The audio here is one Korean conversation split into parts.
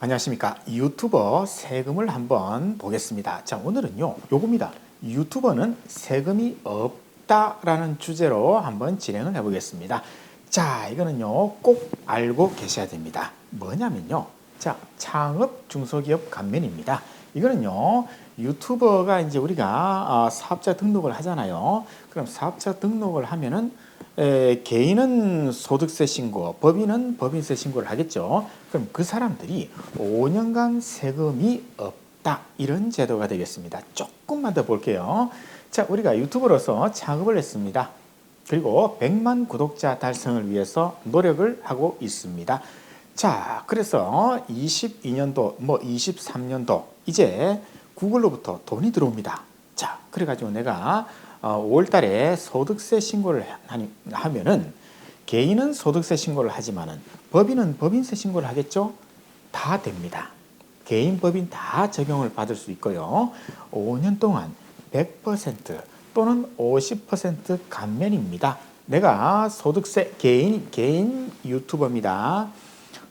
안녕하십니까. 유튜버 세금을 한번 보겠습니다. 자, 오늘은요, 요겁니다. 유튜버는 세금이 없다라는 주제로 한번 진행을 해보겠습니다. 자, 이거는요, 꼭 알고 계셔야 됩니다. 뭐냐면요. 자, 창업 중소기업 감면입니다. 이거는요, 유튜버가 이제 우리가 사업자 등록을 하잖아요. 그럼 사업자 등록을 하면은 개인은 소득세 신고, 법인은 법인세 신고를 하겠죠. 그럼 그 사람들이 5년간 세금이 없다. 이런 제도가 되겠습니다. 조금만 더 볼게요. 자, 우리가 유튜버로서 창업을 했습니다. 그리고 100만 구독자 달성을 위해서 노력을 하고 있습니다. 자, 그래서 22년도, 23년도 이제 구글로부터 돈이 들어옵니다. 자, 그래가지고 내가 5월 달에 소득세 신고를 하면은 개인은 소득세 신고를 하지만은 법인은 법인세 신고를 하겠죠? 다 됩니다. 개인, 법인 다 적용을 받을 수 있고요. 5년 동안 100% 또는 50% 감면입니다. 내가 소득세 개인 유튜버입니다.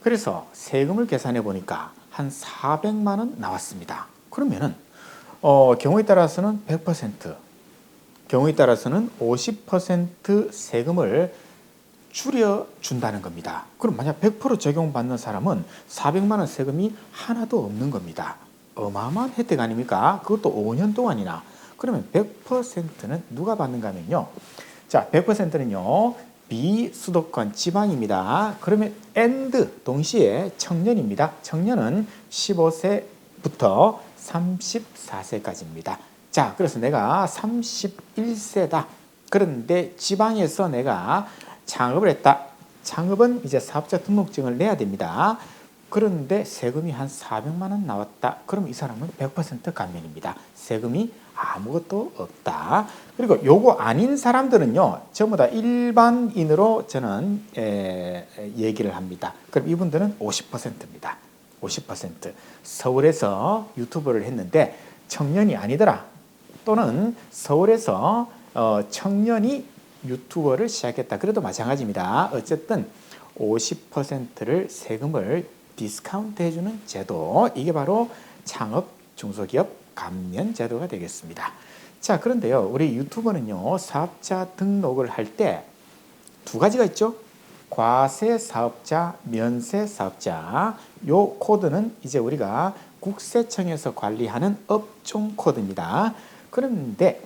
그래서 세금을 계산해 보니까 한 400만 원 나왔습니다. 그러면은 경우에 따라서는 100%, 경우에 따라서는 50% 세금을 줄여준다는 겁니다. 그럼 만약 100% 적용받는 사람은 400만 원 세금이 하나도 없는 겁니다. 어마어마한 혜택 아닙니까? 그것도 5년 동안이나. 그러면 100%는 누가 받는가 하면요. 자, 100%는요. 비수도권 지방입니다. 그러면 and 동시에 청년입니다. 청년은 15세부터 34세까지입니다. 자, 그래서 내가 31세다. 그런데 지방에서 내가 창업을 했다. 창업은 이제 사업자 등록증을 내야 됩니다. 그런데 세금이 한 400만 원 나왔다. 그럼 이 사람은 100% 감면입니다. 세금이 아무것도 없다. 그리고 요거 아닌 사람들은요, 전부 다 일반인으로 저는 얘기를 합니다. 그럼 이분들은 50%입니다. 50%. 서울에서 유튜브를 했는데 청년이 아니더라. 또는 서울에서 청년이 유튜버를 시작했다. 그래도 마찬가지입니다. 어쨌든 50%를 세금을 디스카운트 해주는 제도. 이게 바로 창업 중소기업 감면 제도가 되겠습니다. 자, 그런데요. 우리 유튜버는요. 사업자 등록을 할 때 두 가지가 있죠. 과세 사업자, 면세 사업자. 요 코드는 이제 우리가 국세청에서 관리하는 업종 코드입니다. 그런데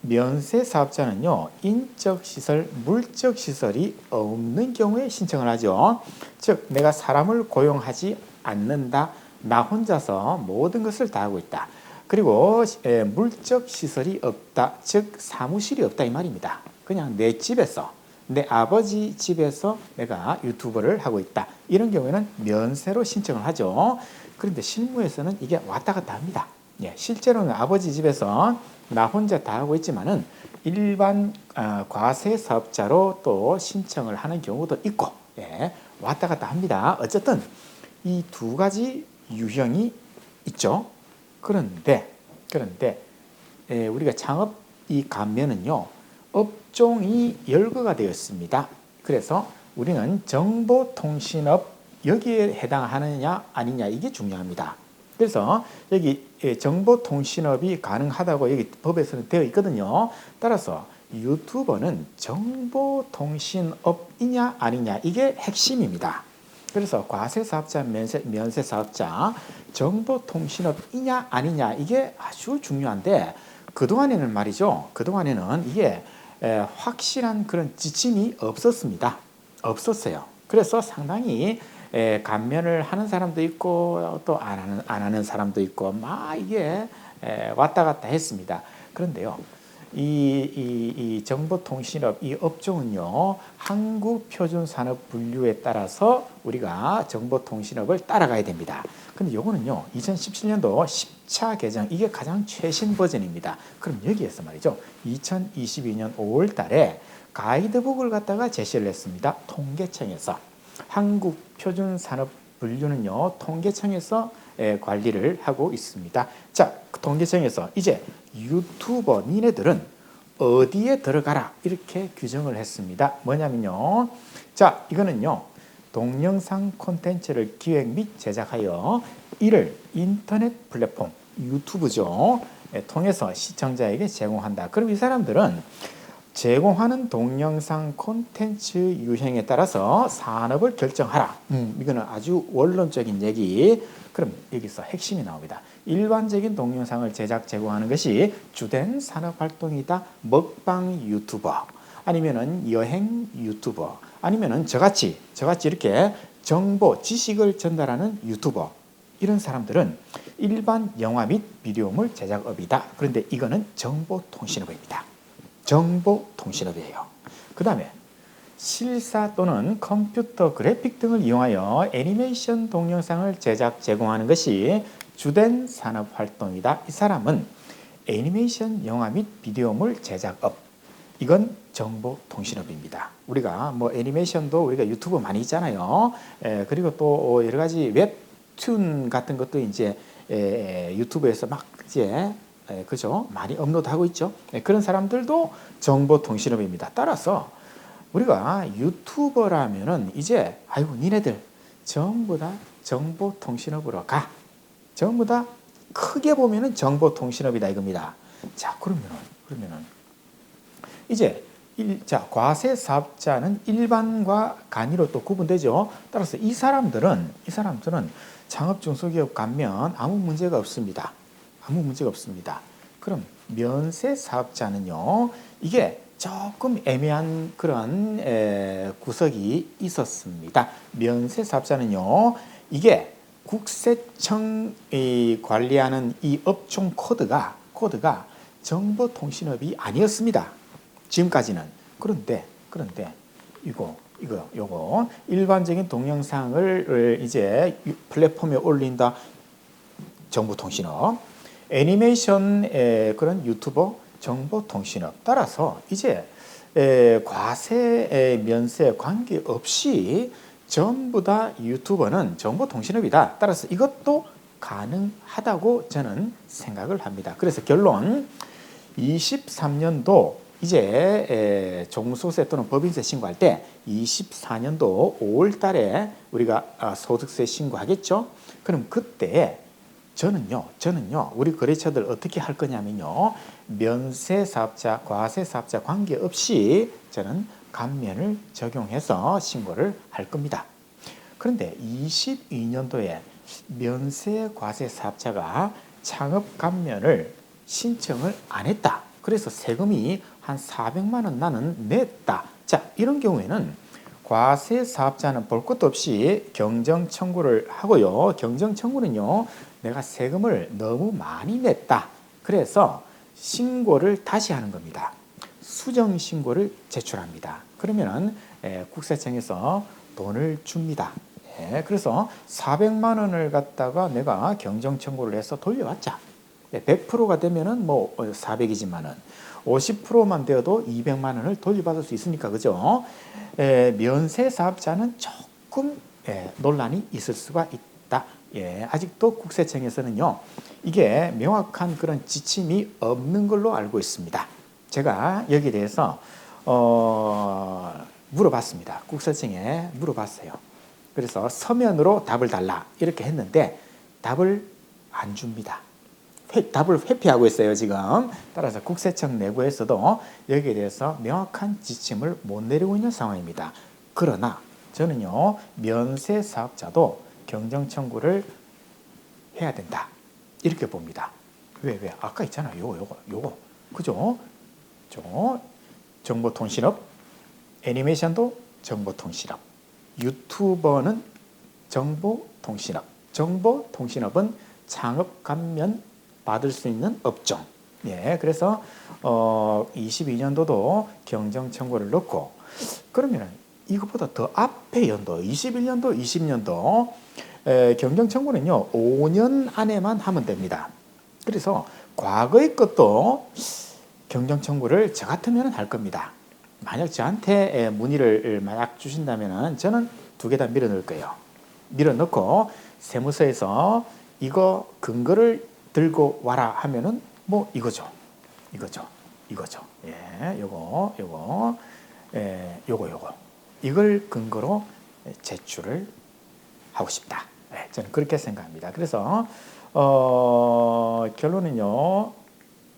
면세 사업자는요, 인적시설, 물적시설이 없는 경우에 신청을 하죠. 즉, 내가 사람을 고용하지 않는다. 나 혼자서 모든 것을 다 하고 있다. 그리고 물적시설이 없다. 즉, 사무실이 없다. 이 말입니다. 그냥 내 집에서, 내 아버지 집에서 내가 유튜브를 하고 있다. 이런 경우에는 면세로 신청을 하죠. 그런데 실무에서는 이게 왔다 갔다 합니다. 예, 실제로는 아버지 집에서 나 혼자 다 하고 있지만은 일반 과세 사업자로 또 신청을 하는 경우도 있고, 예, 왔다 갔다 합니다. 어쨌든 이 두 가지 유형이 있죠. 그런데 우리가 창업 이 감면은요, 업종이 열거가 되었습니다. 그래서 우리는 정보통신업 여기에 해당하느냐 아니냐 이게 중요합니다. 그래서 여기 정보통신업이 가능하다고 여기 법에서는 되어 있거든요. 따라서 유튜버는 정보통신업이냐 아니냐 이게 핵심입니다. 그래서 과세사업자, 면세사업자, 정보통신업이냐 아니냐 이게 아주 중요한데 그동안에는 말이죠. 그동안에는 이게 확실한 그런 지침이 없었습니다. 없었어요. 그래서 상당히 감면을 하는 사람도 있고 또 안 하는 사람도 있고 막 이게 왔다 갔다 했습니다. 그런데요, 이 정보통신업 이 업종은요, 한국표준산업분류에 따라서 우리가 정보통신업을 따라가야 됩니다. 근데 요거는요, 2017년도 10차 개정 이게 가장 최신 버전입니다. 그럼 여기에서 말이죠, 2022년 5월 달에 가이드북을 갖다가 제시를 했습니다. 통계청에서. 한국표준산업분류는요, 통계청에서 관리를 하고 있습니다. 자, 통계청에서 이제 유튜버 니네들은 어디에 들어가라 이렇게 규정을 했습니다. 뭐냐면요, 자, 이거는요, 동영상 콘텐츠를 기획 및 제작하여 이를 인터넷 플랫폼 유튜브죠. 통해서 시청자에게 제공한다. 그럼 이 사람들은 제공하는 동영상 콘텐츠 유형에 따라서 산업을 결정하라. 이거는 아주 원론적인 얘기. 그럼 여기서 핵심이 나옵니다. 일반적인 동영상을 제작 제공하는 것이 주된 산업 활동이다. 먹방 유튜버 아니면은 여행 유튜버 아니면은 저같이 이렇게 정보 지식을 전달하는 유튜버 이런 사람들은 일반 영화 및 비디오물 제작업이다. 그런데 이거는 정보통신업입니다. 정보통신업이에요. 그 다음에 실사 또는 컴퓨터 그래픽 등을 이용하여 애니메이션 동영상을 제작 제공하는 것이 주된 산업 활동이다. 이 사람은 애니메이션 영화 및 비디오물 제작업 이건 정보통신업입니다. 우리가 뭐 애니메이션도 우리가 유튜브 많이 있잖아요. 그리고 또 여러 가지 웹툰 같은 것도 이제 유튜브에서 막 이제 그죠? 많이 업로드하고 있죠. 그런 사람들도 정보통신업입니다. 따라서 우리가 유튜버라면은 이제 아이고 니네들 전부 다 정보통신업으로 가. 전부 다 크게 보면은 정보통신업이다 이겁니다. 자 그러면은 이제 과세 사업자는 일반과 간이로 또 구분되죠. 따라서 이 사람들은 창업 중소기업 가면 아무 문제가 없습니다. 아무 문제가 없습니다. 그럼 면세 사업자는요. 이게 조금 애매한 그런 구석이 있었습니다. 면세 사업자는요. 이게 국세청이 관리하는 이 업종 코드가 정보통신업이 아니었습니다. 지금까지는. 그런데 요거 일반적인 동영상을 이제 플랫폼에 올린다. 정보통신업, 애니메이션 그런 유튜버 정보통신업. 따라서 이제 과세 면세 관계없이 전부 다 유튜버는 정보통신업이다. 따라서 이것도 가능하다고 저는 생각을 합니다. 그래서 결론 23년도 이제 종소세 또는 법인세 신고할 때 24년도 5월 달에 우리가 소득세 신고하겠죠. 그럼 그때 저는요 우리 거래처들 어떻게 할 거냐면요. 면세 사업자, 과세 사업자 관계없이 저는 감면을 적용해서 신고를 할 겁니다. 그런데 22년도에 면세 과세 사업자가 창업 감면을 신청을 안 했다. 그래서 세금이 한 400만 원 나는 냈다. 자, 이런 경우에는 과세 사업자는 볼 것도 없이 경정 청구를 하고요. 경정 청구는요. 내가 세금을 너무 많이 냈다. 그래서 신고를 다시 하는 겁니다. 수정 신고를 제출합니다. 그러면 국세청에서 돈을 줍니다. 그래서 400만 원을 갖다가 내가 경정 청구를 해서 돌려왔자 100%가 되면은 뭐 400이지만은 50%만 되어도 200만 원을 돌려받을 수 있으니까 그죠? 면세 사업자는 조금 논란이 있을 수가 있다. 아직도 국세청에서는요. 이게 명확한 그런 지침이 없는 걸로 알고 있습니다. 제가 여기에 대해서 물어봤습니다. 국세청에 물어봤어요. 그래서 서면으로 답을 달라 이렇게 했는데 답을 안 줍니다. 답을 회피하고 있어요 지금. 따라서 국세청 내부에서도 여기에 대해서 명확한 지침을 못 내리고 있는 상황입니다. 그러나 저는요 면세 사업자도 경정 청구를 해야 된다 이렇게 봅니다. 왜 아까 있잖아요 요거 그죠? 정보통신업, 애니메이션도 정보통신업, 유튜버는 정보통신업. 정보통신업은 창업 감면 받을 수 있는 업종. 그래서 22년도도 경정 청구를 넣고 그러면은 이것보다 더 앞에 연도 21년도, 20년도 경정 청구는요 5년 안에만 하면 됩니다. 그래서 과거의 것도 경정 청구를 저 같으면 할 겁니다. 만약 저한테 문의를 만약 주신다면 저는 2개 다 밀어 넣을 거예요. 밀어 넣고 세무서에서 이거 근거를 들고 와라 하면은 뭐 이거죠. 요거. 이걸 근거로 제출을 하고 싶다. 저는 그렇게 생각합니다. 그래서 결론은요.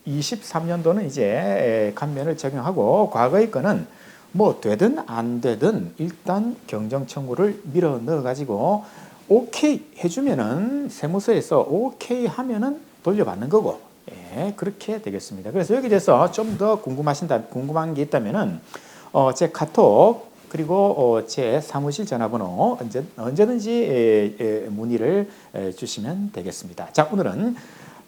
23년도는 이제 감면을 적용하고 과거의 거는 뭐 되든 안 되든 일단 경정 청구를 밀어 넣어 가지고 오케이 해주면은 세무서에서 오케이 하면은 돌려받는 거고, 그렇게 되겠습니다. 그래서 여기 대해서 좀 더 궁금한 게 있다면은 제 카톡 그리고 제 사무실 전화번호 언제든지 문의를 주시면 되겠습니다. 자, 오늘은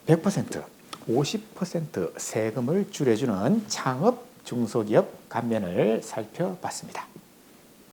100% 50% 세금을 줄여주는 창업 중소기업 감면을 살펴봤습니다.